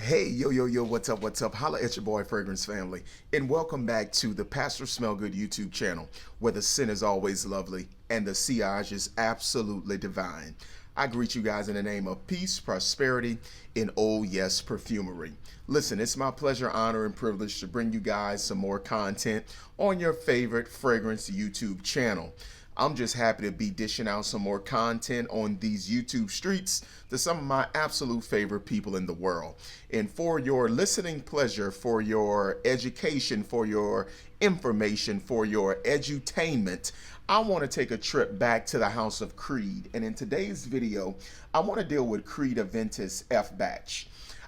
Hey, yo, what's up? Holla at your boy, Fragrance Family, and welcome back to the Pastor Smell Good YouTube channel, where the scent is always lovely and the sillage is absolutely divine. I greet you guys in the name of peace, prosperity, and oh yes, perfumery. Listen, it's my pleasure, honor, and privilege to bring you guys some more content on your favorite fragrance YouTube channel. I'm just happy to be dishing out some more content on these YouTube streets to some of my absolute favorite people in the world. And for your listening pleasure, for your education, for your information, for your edutainment, I want to take a trip back to the house of Creed. And in today's video, I want to deal with Creed Aventus F Batch.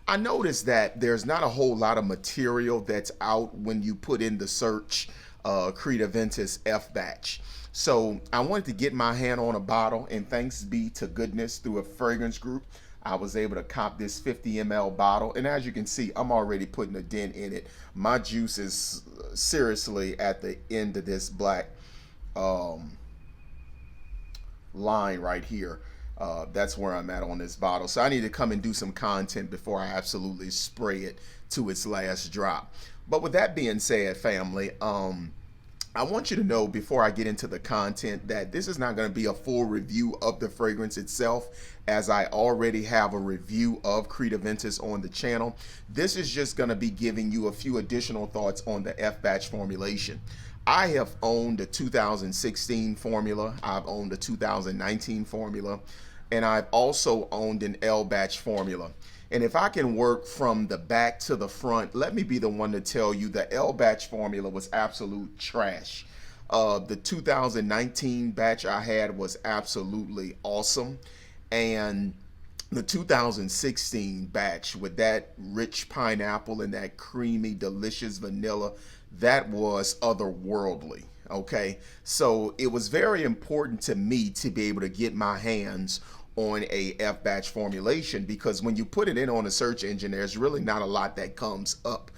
I noticed that there's not a whole lot of material that's out when you put in the search Creed Aventus F Batch. So I wanted to get my hand on a bottle, and thanks be to goodness, through a fragrance group, I was able to cop this 50 ml bottle. And as you can see, I'm already putting a dent in it. My juice is seriously at the end of this black line right here. That's where I'm at on this bottle. So I need to come and do some content before I absolutely spray it to its last drop. But with that being said, family, I want you to know before I get into the content that this is not going to be a full review of the fragrance itself, as I already have a review of Creed Aventus on the channel. This is just going to be giving you a few additional thoughts on the F Batch formulation. I have owned a 2016 formula, I've owned a 2019 formula, and I've also owned an L Batch formula. And if I can work from the back to the front, let me be the one to tell you the L Batch formula was absolute trash. The 2019 batch I had was absolutely awesome. And the 2016 batch with that rich pineapple and that creamy, delicious vanilla, that was otherworldly. Okay, so it was very important to me to be able to get my hands on a F Batch formulation, because when you put it in on a search engine, there's really not a lot that comes up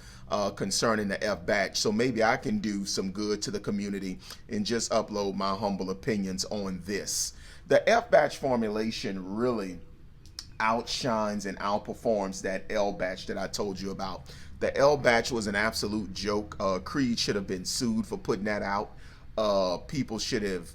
concerning the F Batch. So maybe I can do some good to the community and just upload my humble opinions on this. The F Batch formulation really outshines and outperforms that L Batch that I told you about. The L Batch was an absolute joke. Creed should have been sued for putting that out. People should have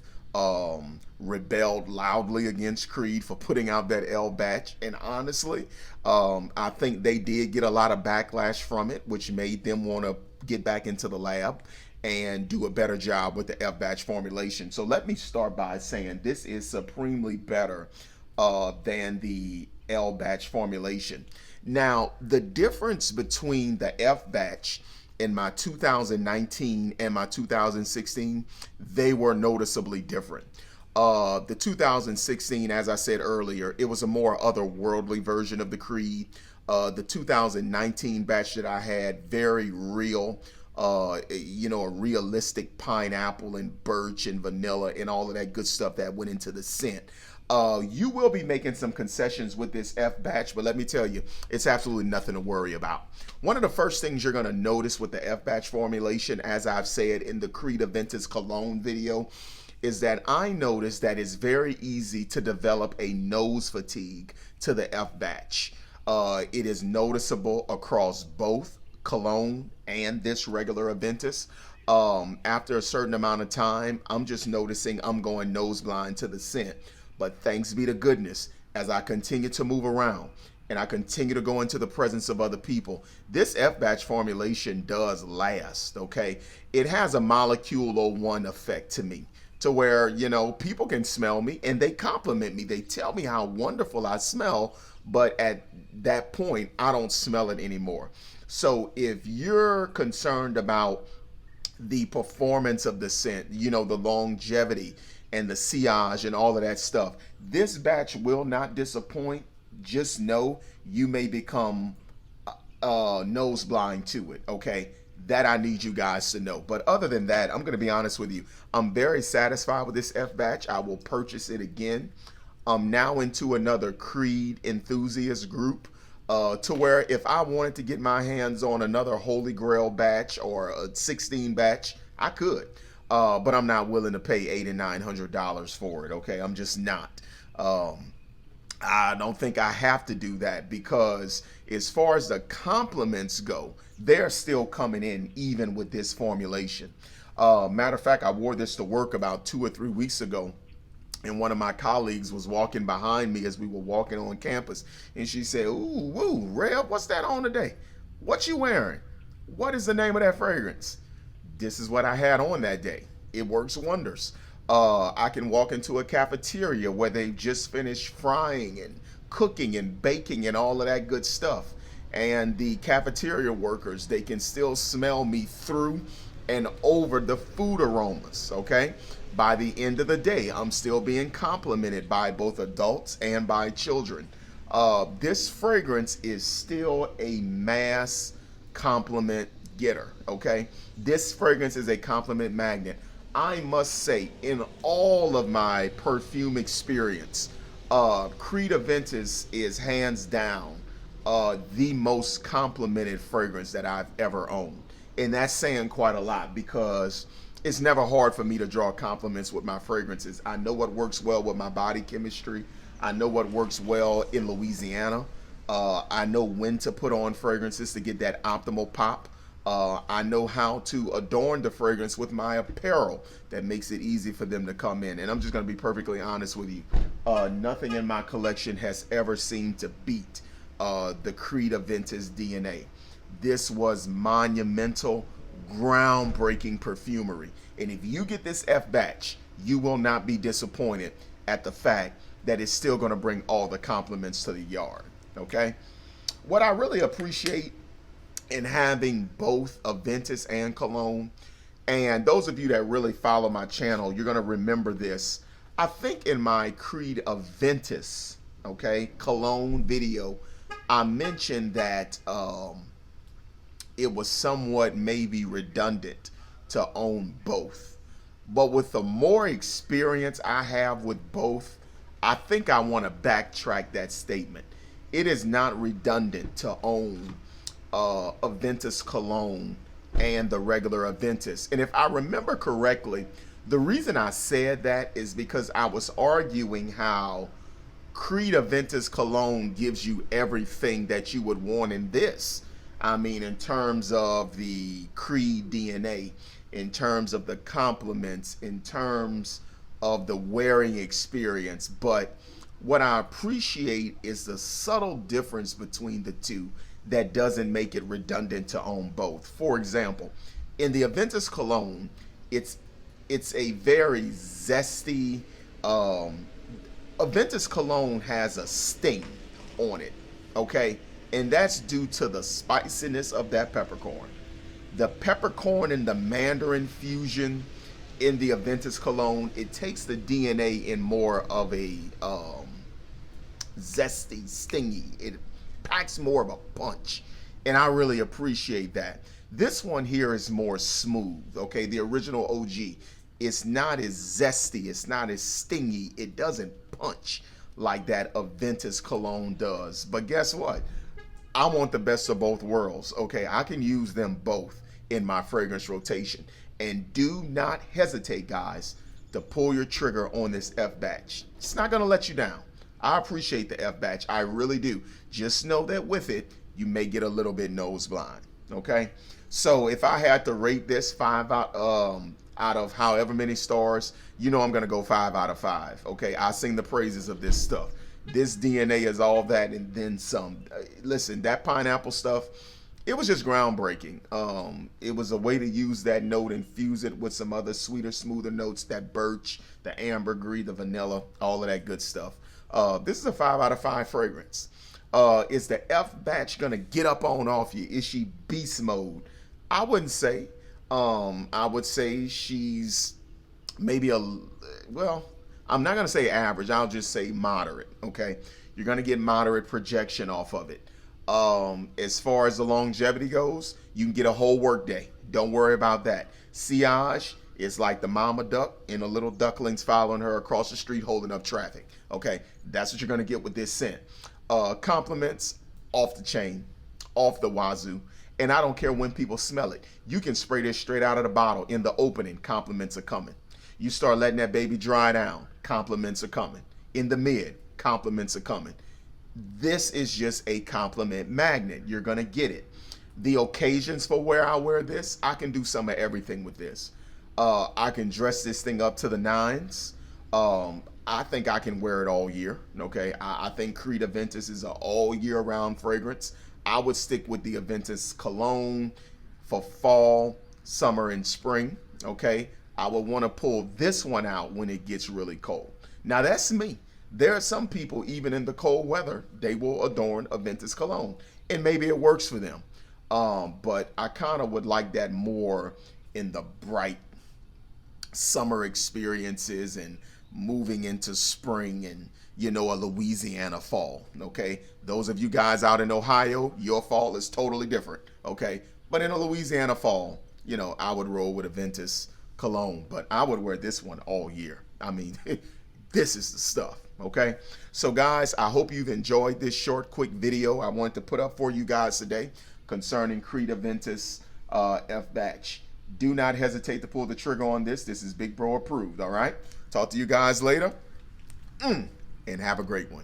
rebelled loudly against Creed for putting out that L Batch. And honestly, I think they did get a lot of backlash from it, which made them want to get back into the lab and do a better job with the F Batch formulation. So let me start by saying this is supremely better than the L Batch formulation. Now, the difference between the F Batch in my 2019 and my 2016, they were noticeably different. The 2016, as I said earlier, it was a more otherworldly version of the Creed. The 2019 batch that I had, very real, a realistic pineapple and birch and vanilla and all of that good stuff that went into the scent. You will be making some concessions with this F Batch, but let me tell you, it's absolutely nothing to worry about. One of the first things you're going to notice with the F Batch formulation, as I've said in the Creed Aventus cologne video, is that I noticed that it's very easy to develop a nose fatigue to the F Batch. It is noticeable across both cologne and this regular Aventus. After a certain amount of time, I'm just noticing I'm going nose blind to the scent. But thanks be to goodness, as I continue to move around and I continue to go into the presence of other people, this F Batch formulation does last, okay? It has a molecule 01 effect to me, to where, people can smell me and they compliment me. They tell me how wonderful I smell, but at that point, I don't smell it anymore. So if you're concerned about the performance of the scent, the longevity and the sillage and all of that stuff, this batch will not disappoint. Just know you may become nose blind to it, okay? That I need you guys to know. But other than that, I'm going to be honest with you. I'm very satisfied with this F Batch. I will purchase it again. I'm now into another Creed enthusiast group, to where if I wanted to get my hands on another Holy Grail batch or a 16 batch, I could. But I'm not willing to pay $800 and $900 for it. Okay, I'm just not. I don't think I have to do that because as far as the compliments go, they're still coming in even with this formulation. Matter of fact, I wore this to work about 2 or 3 weeks ago, and one of my colleagues was walking behind me as we were walking on campus, and she said, "Ooh, woo, Rev, what's that on today? What you wearing? What is the name of that fragrance?" This is what I had on that day. It works wonders. I can walk into a cafeteria where they just finished frying and cooking and baking and all of that good stuff. And the cafeteria workers, they can still smell me through and over the food aromas, okay? By the end of the day, I'm still being complimented by both adults and by children. This fragrance is still a mass compliment getter, okay? This fragrance is a compliment magnet. I must say, in all of my perfume experience, Creed Aventus is hands down the most complimented fragrance that I've ever owned. And that's saying quite a lot because it's never hard for me to draw compliments with my fragrances. I know what works well with my body chemistry. I know what works well in Louisiana. I know when to put on fragrances to get that optimal pop. I know how to adorn the fragrance with my apparel that makes it easy for them to come in. And I'm just going to be perfectly honest with you. Nothing in my collection has ever seemed to beat the Creed Aventus DNA. This was monumental, groundbreaking perfumery. And if you get this F batch, you will not be disappointed at the fact that it's still going to bring all the compliments to the yard. Okay? What I really appreciate in having both Aventus and cologne, and those of you that really follow my channel, you're going to remember this. I think in my Creed Aventus, okay, cologne video, I mentioned that it was somewhat maybe redundant to own both. But with the more experience I have with both, I think I want to backtrack that statement. It is not redundant to own Aventus cologne and the regular Aventus. And if I remember correctly, the reason I said that is because I was arguing how Creed Aventus cologne gives you everything that you would want in this. I mean, in terms of the Creed DNA, in terms of the compliments, in terms of the wearing experience. But what I appreciate is the subtle difference between the two that doesn't make it redundant to own both. For example, in the Aventus cologne, it's a very zesty. Aventus cologne has a sting on it, okay, and that's due to the spiciness of that peppercorn. The peppercorn and the mandarin fusion in the Aventus cologne, it takes the DNA in more of a zesty, stingy. It packs more of a punch, and I really appreciate that. This one here is more smooth, okay? The original OG, it's not as zesty, it's not as stingy, it doesn't punch like that Aventus cologne does. But guess what? I want the best of both worlds, okay? I can use them both in my fragrance rotation. And do not hesitate, guys, to pull your trigger on this F batch. It's not gonna let you down. I appreciate the F batch, I really do. Just know that with it, you may get a little bit nose blind, okay? So if I had to rate this 5 out of however many stars, you know I'm gonna go 5 out of 5, okay? I sing the praises of this stuff. This DNA is all that and then some. Listen, that pineapple stuff, it was just groundbreaking. It was a way to use that note and fuse it with some other sweeter, smoother notes, that birch, the ambergris, the vanilla, all of that good stuff. This is a 5 out of 5 fragrance. Is the F batch gonna get up on off you? Is she beast mode? I wouldn't say. I would say she's maybe well, I'm not gonna say average, I'll just say moderate, okay? You're gonna get moderate projection off of it. As far as the longevity goes, you can get a whole work day. Don't worry about that. Sillage is like the mama duck and the little ducklings following her across the street holding up traffic. Okay, that's what you're gonna get with this scent. Compliments, off the chain, off the wazoo. And I don't care when people smell it. You can spray this straight out of the bottle in the opening, compliments are coming. You start letting that baby dry down, compliments are coming. In the mid, compliments are coming. This is just a compliment magnet. You're gonna get it. The occasions for where I wear this, I can do some of everything with this. I can dress this thing up to the nines. I think I can wear it all year. Okay, I think Creed Aventus is an all year round fragrance. I would stick with the Aventus cologne for fall, summer, and spring. Okay, I would want to pull this one out when it gets really cold. Now that's me. There are some people, even in the cold weather, they will adorn Aventus cologne, and maybe it works for them. But I kind of would like that more in the bright summer experiences and moving into spring and, you know, a Louisiana fall. Okay, those of you guys out in Ohio, your fall is totally different. Okay, but in a Louisiana fall, you know, I would roll with Aventus cologne, but I would wear this one all year. I mean, this is the stuff. Okay, so guys, I hope you've enjoyed this short quick video I wanted to put up for you guys today concerning Creed Aventus F Batch. Do not hesitate to pull the trigger on this. This is Big Bro approved. All right, talk to you guys later, and have a great one.